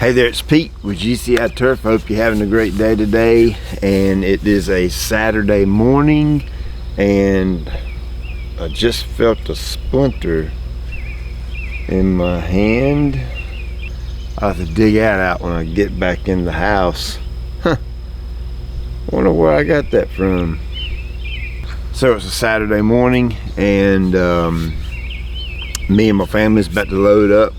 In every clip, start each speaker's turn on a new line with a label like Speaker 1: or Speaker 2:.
Speaker 1: Hey there, it's Pete with GCI Turf. Hope you're having a great day today. And it is a Saturday morning, and I just felt a splinter in my hand. I'll have to dig that out when I get back in the house. Wonder where I got that from. So it's a Saturday morning, and me and my family's about to load up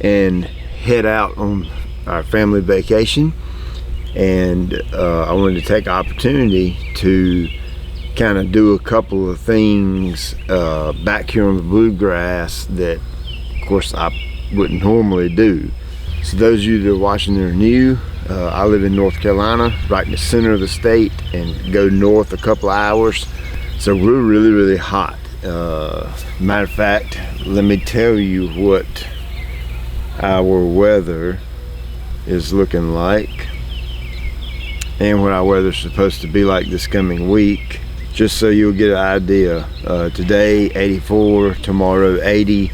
Speaker 1: and head out on our family vacation. And I wanted to take an opportunity to kind of do a couple of things back here on the Bluegrass that, of course, I wouldn't normally do. So those of you that are watching that are new, I live in North Carolina, right in the center of the state, and go north a couple of hours. So we're really hot. Matter of fact, let me tell you what our weather is looking like and what our weather's supposed to be like this coming week, just so you'll get an idea. Today 84, tomorrow 80,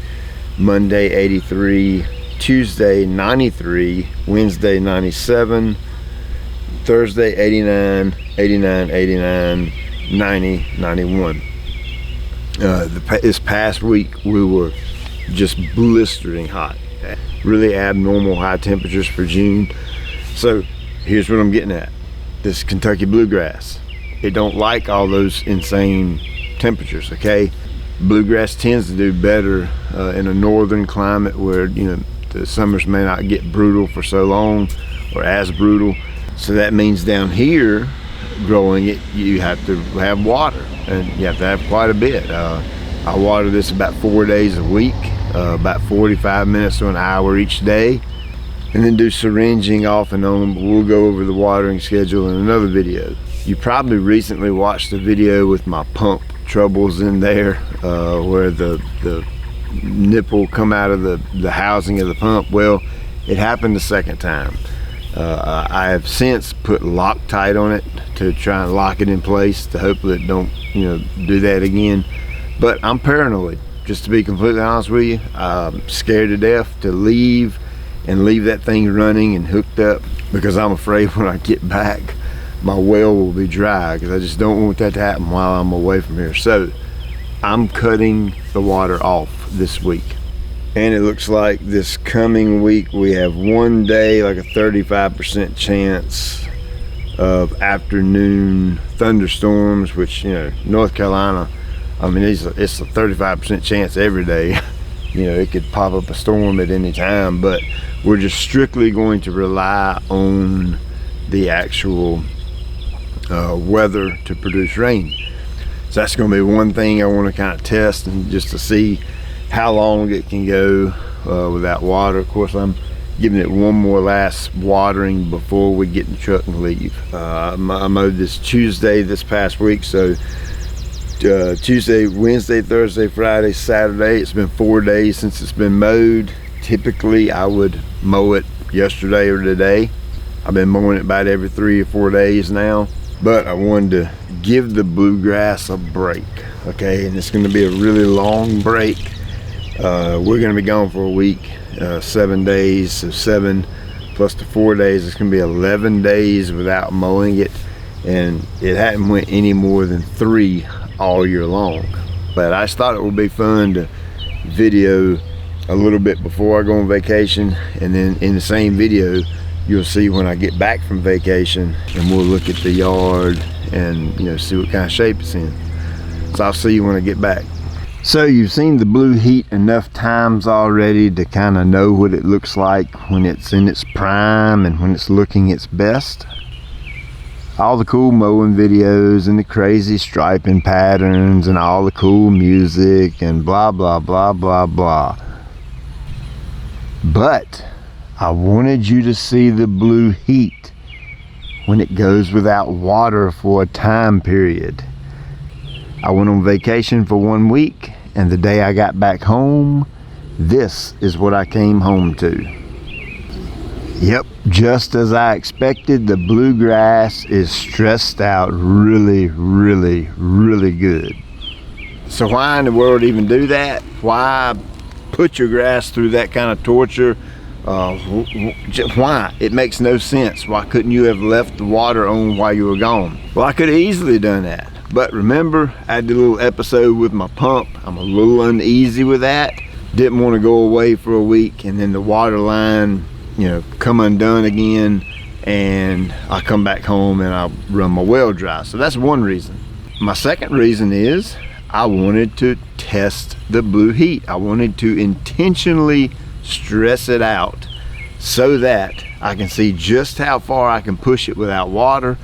Speaker 1: Monday 83, Tuesday 93, Wednesday 97, Thursday 89, 89, 89, 90, 91. This past week we were just blistering hot. Really abnormal high temperatures for June. So here's what I'm getting at. This Kentucky Bluegrass, it don't like all those insane temperatures, okay? Bluegrass tends to do better in a northern climate where, you know, the summers may not get brutal for so long or as brutal. So that means down here growing it, you have to have water, and you have to have quite a bit. I water this about 4 days a week, about 45 minutes to an hour each day, and then do syringing off and on. But we'll go over the watering schedule in another video. You probably recently watched the video with my pump troubles in there, where the nipple come out of the housing of the pump. Well, it happened the second time. I have since put Loctite on it to try and lock it in place to hope that it don't, you know, do that again. But I'm paranoid, just to be completely honest with you. I'm scared to death to leave that thing running and hooked up, because I'm afraid when I get back my well will be dry, because I just don't want that to happen while I'm away from here. So I'm cutting the water off this week. And it looks like this coming week we have one day like a 35% chance of afternoon thunderstorms, which, you know, North Carolina, I mean, it's a 35% chance every day. You know, it could pop up a storm at any time, but we're just strictly going to rely on the actual weather to produce rain. So that's going to be one thing I want to kind of test, and just to see how long it can go without water. Of course, I'm giving it one more last watering before we get in the truck and leave. I mowed this Tuesday this past week, so Tuesday, Wednesday, Thursday, Friday, Saturday. It's been 4 days since it's been mowed. Typically I would mow it yesterday or today. I've been mowing it about every 3 or 4 days now, but I wanted to give the Bluegrass a break, okay? And it's going to be a really long break. We're going to be gone for a week, 7 days, so 7 plus the 4 days, it's going to be 11 days without mowing it, and it hadn't went any more than 3 all year long. But I just thought it would be fun to video a little bit before I go on vacation, and then in the same video you'll see when I get back from vacation, and we'll look at the yard and, you know, see what kind of shape it's in. So I'll see you when I get back. So you've seen the blue heat enough times already to kind of know what it looks like when it's in its prime and when it's looking its best. All the cool mowing videos and the crazy striping patterns and all the cool music and blah blah blah blah blah. But I wanted you to see the blue heat when it goes without water for a time period. I went on vacation for 1 week, and the day I got back home, this is what I came home to. Yep, just as I expected, the Bluegrass is stressed out really good. So why in the world even do that? Why put your grass through that kind of torture Why? It makes no sense. Why couldn't you have left the water on while you were gone? Well, I could have easily done that. But remember, I did a little episode with my pump. I'm a little uneasy with that. Didn't want to go away for a week and then the water line, come undone again, and I come back home and I run my well dry. So that's one reason. My second reason is I wanted to test the Blue Heat. I wanted to intentionally stress it out so that I can see just how far I can push it without water,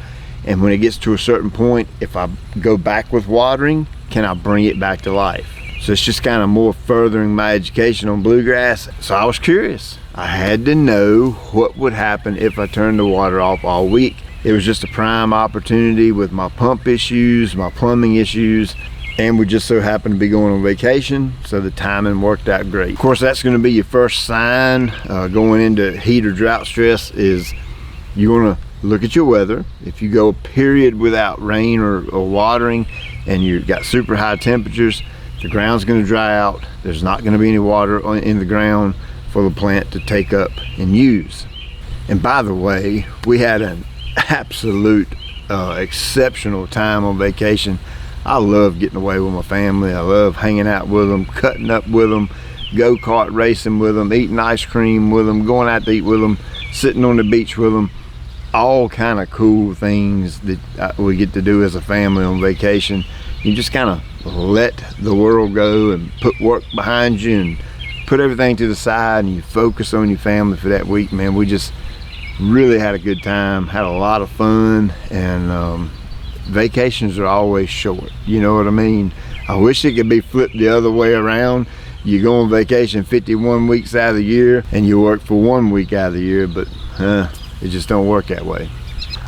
Speaker 1: and when it gets to a certain point, if I go back with watering, can I bring it back to life? So it's just kind of more furthering my education on bluegrass. So I was curious. I had to know what would happen if I turned the water off all week. It was just a prime opportunity with my pump issues, my plumbing issues, and we just so happened to be going on vacation, so the timing worked out great. Of course, that's going to be your first sign going into heat or drought stress is you want to look at your weather. If you go a period without rain or watering and you've got super high temperatures, the ground's going to dry out. There's not going to be any water in the ground for the plant to take up and use. And by the way, we had an absolute exceptional time on vacation. I love getting away with my family. I love hanging out with them, cutting up with them, go-kart racing with them, eating ice cream with them, going out to eat with them, sitting on the beach with them. All kind of cool things that we get to do as a family on vacation. You just kind of let the world go and put work behind you and put everything to the side, and you focus on your family for that week. Man, we just really had a good time, had a lot of fun, and vacations are always short, you know what I mean? I wish it could be flipped the other way around. You go on vacation 51 weeks out of the year and you work for 1 week out of the year, but it just don't work that way.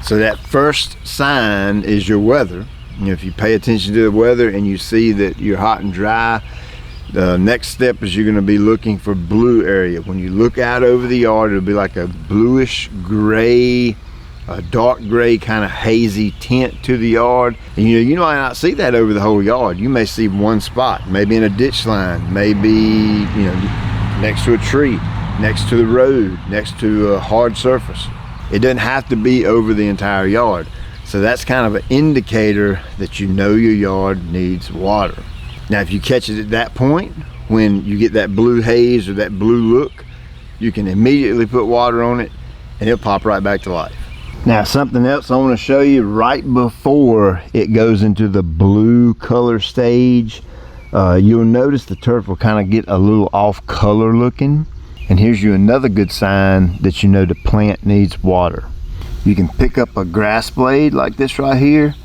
Speaker 1: So that first sign is your weather. If you pay attention to the weather and you see that you're hot and dry, the next step is you're going to be looking for blue area. When you look out over the yard, it'll be like a bluish gray, a dark gray kind of hazy tint to the yard, and you might not see that over the whole yard. You may see one spot, maybe in a ditch line, maybe next to a tree, next to the road, next to a hard surface. It doesn't have to be over the entire yard. So that's kind of an indicator that your yard needs water. Now if you catch it at that point, when you get that blue haze or that blue look, you can immediately put water on it and it'll pop right back to life. Now something else I want to show you right before it goes into the blue color stage, you'll notice the turf will kind of get a little off color looking, and here's another good sign that the plant needs water. You can pick up a grass blade like this right here,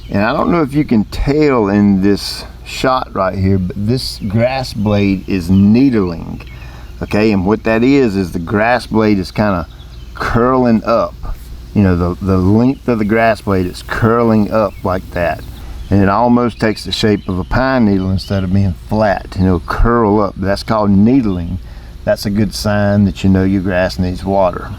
Speaker 1: and I don't know if you can tell in this shot right here, but this grass blade is needling, okay? And what that is the grass blade is kind of curling up. The length of the grass blade is curling up like that, and it almost takes the shape of a pine needle instead of being flat, and it'll curl up. That's called needling. That's a good sign that your grass needs water.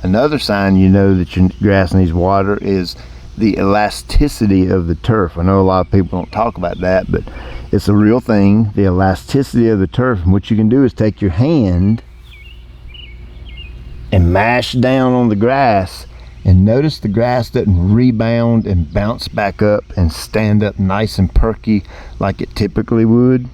Speaker 1: Another sign that your grass needs water is the elasticity of the turf. I know a lot of people don't talk about that, but it's a real thing, the elasticity of the turf. And what you can do is take your hand and mash down on the grass, and notice the grass doesn't rebound and bounce back up and stand up nice and perky like it typically would.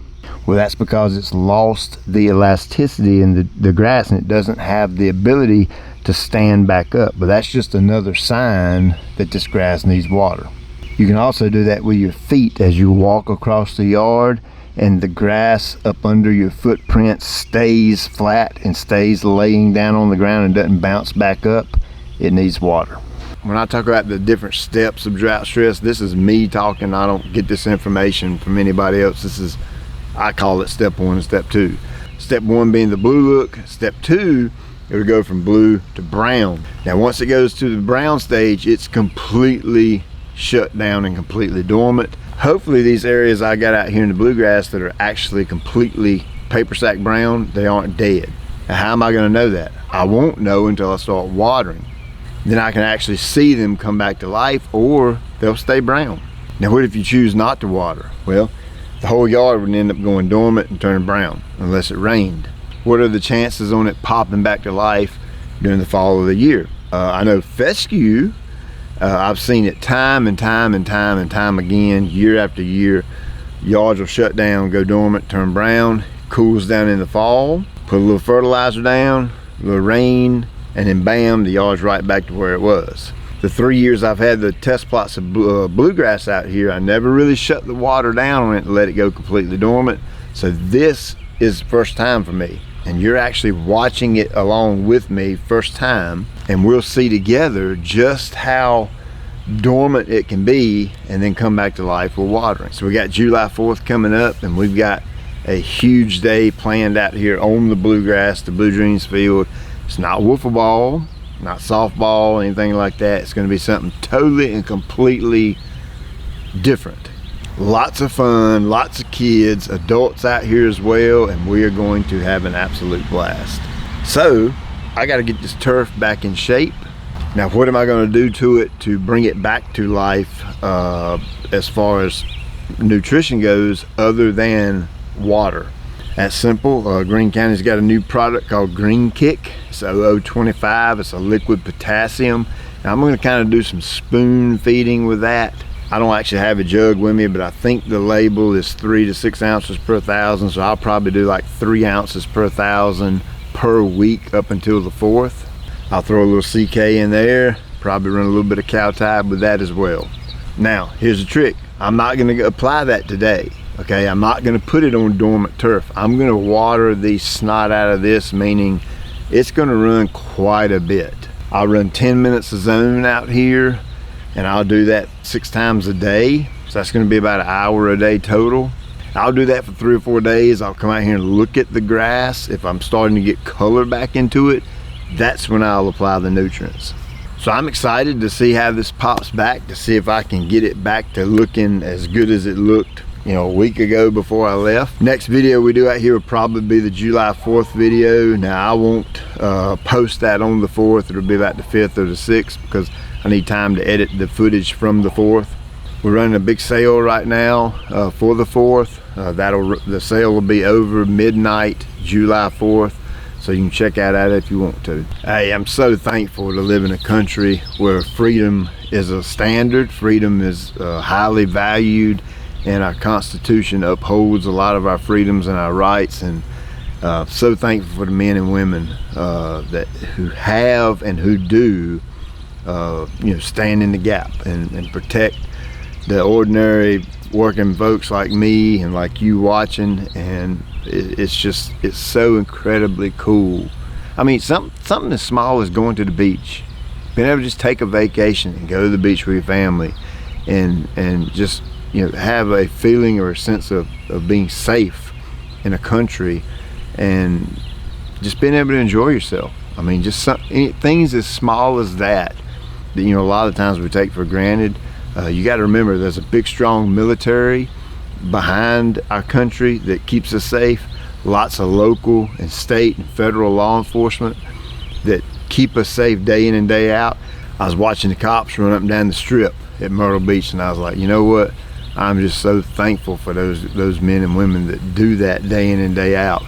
Speaker 1: Well, that's because it's lost the elasticity in the grass, and it doesn't have the ability to stand back up. But that's just another sign that this grass needs water. You can also do that with your feet as you walk across the yard, and the grass up under your footprint stays flat and stays laying down on the ground and doesn't bounce back up. It needs water. When I talk about the different steps of drought stress, this is me talking. I don't get this information from anybody else. I call it step 1 and step 2. Step 1 being the blue look. Step 2, it would go from blue to brown. Now once it goes to the brown stage, it's completely shut down and completely dormant. Hopefully these areas I got out here in the bluegrass that are actually completely paper sack brown, they aren't dead. Now how am I going to know that? I won't know until I start watering. Then I can actually see them come back to life, or they'll stay brown. Now what if you choose not to water? Well, the whole yard would end up going dormant and turning brown unless it rained. what are the chances on it popping back to life during the fall of the year? I know fescue, I've seen it time and time again, year after year. Yards will shut down, go dormant, turn brown, cools down in the fall, put a little fertilizer down, a little rain, and then bam, the yard's right back to where it was. The 3 years I've had the test plots of bluegrass out here, I never really shut the water down on it and let it go completely dormant. So this is the first time for me, and you're actually watching it along with me first time, and we'll see together just how dormant it can be and then come back to life with watering. So we got July 4th coming up, and we've got a huge day planned out here on the bluegrass, the Blue Dreams field. It's not wiffle ball, not softball, anything like that. It's going to be something totally and completely different. Lots of fun, lots of kids, adults out here as well, and we are going to have an absolute blast. So I got to get this turf back in shape. Now, what am I going to do to it to bring it back to life as far as nutrition goes, other than water? That's simple. Greene County's got a new product called Green Kick. It's 0025. It's a liquid potassium. Now, I'm going to kind of do some spoon feeding with that. I don't actually have a jug with me, but I think the label is 3 to 6 ounces per 1,000, so I'll probably do like 3 ounces per 1,000 per week up until the 4th. I'll throw a little CK in there, probably run a little bit of cow tide with that as well. Now, here's the trick. I'm not going to apply that today, okay? I'm not going to put it on dormant turf. I'm going to water the snot out of this, meaning it's going to run quite a bit. I'll run 10 minutes of zone out here, and I'll do that 6 times a day. So that's going to be about an hour a day total. I'll do that for 3 or 4 days. I'll come out here and look at the grass. If I'm starting to get color back into it, that's when I'll apply the nutrients. So I'm excited to see how this pops back, to see if I can get it back to looking as good as it looked, you know, a week ago before I left. Next video we do out here will probably be the July 4th video. Now, I won't post that on the 4th. It'll be about the 5th or the 6th because I need time to edit the footage from the 4th. We're running a big sale right now for the 4th. The sale will be over midnight, July 4th. So you can check out that if you want to. Hey, I'm so thankful to live in a country where freedom is a standard, freedom is highly valued, and our Constitution upholds a lot of our freedoms and our rights. And so thankful for the men and women who have and who do stand in the gap and protect the ordinary working folks like me and like you watching. And it's so incredibly cool. I mean, something as small as going to the beach, being able to just take a vacation and go to the beach with your family and just have a feeling or a sense of being safe in a country and just being able to enjoy yourself. I mean, just things as small as that a lot of times we take for granted. You got to remember, there's a big, strong military behind our country that keeps us safe. Lots of local and state and federal law enforcement that keep us safe day in and day out. I was watching the cops run up and down the strip at Myrtle Beach, and I was like, you know what? I'm just so thankful for those men and women that do that day in and day out,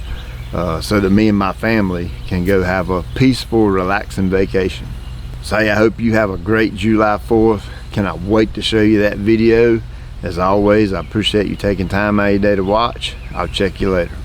Speaker 1: so that me and my family can go have a peaceful, relaxing vacation. So hey, I hope you have a great July 4th. Cannot wait to show you that video. As always, I appreciate you taking time out of your day to watch. I'll check you later.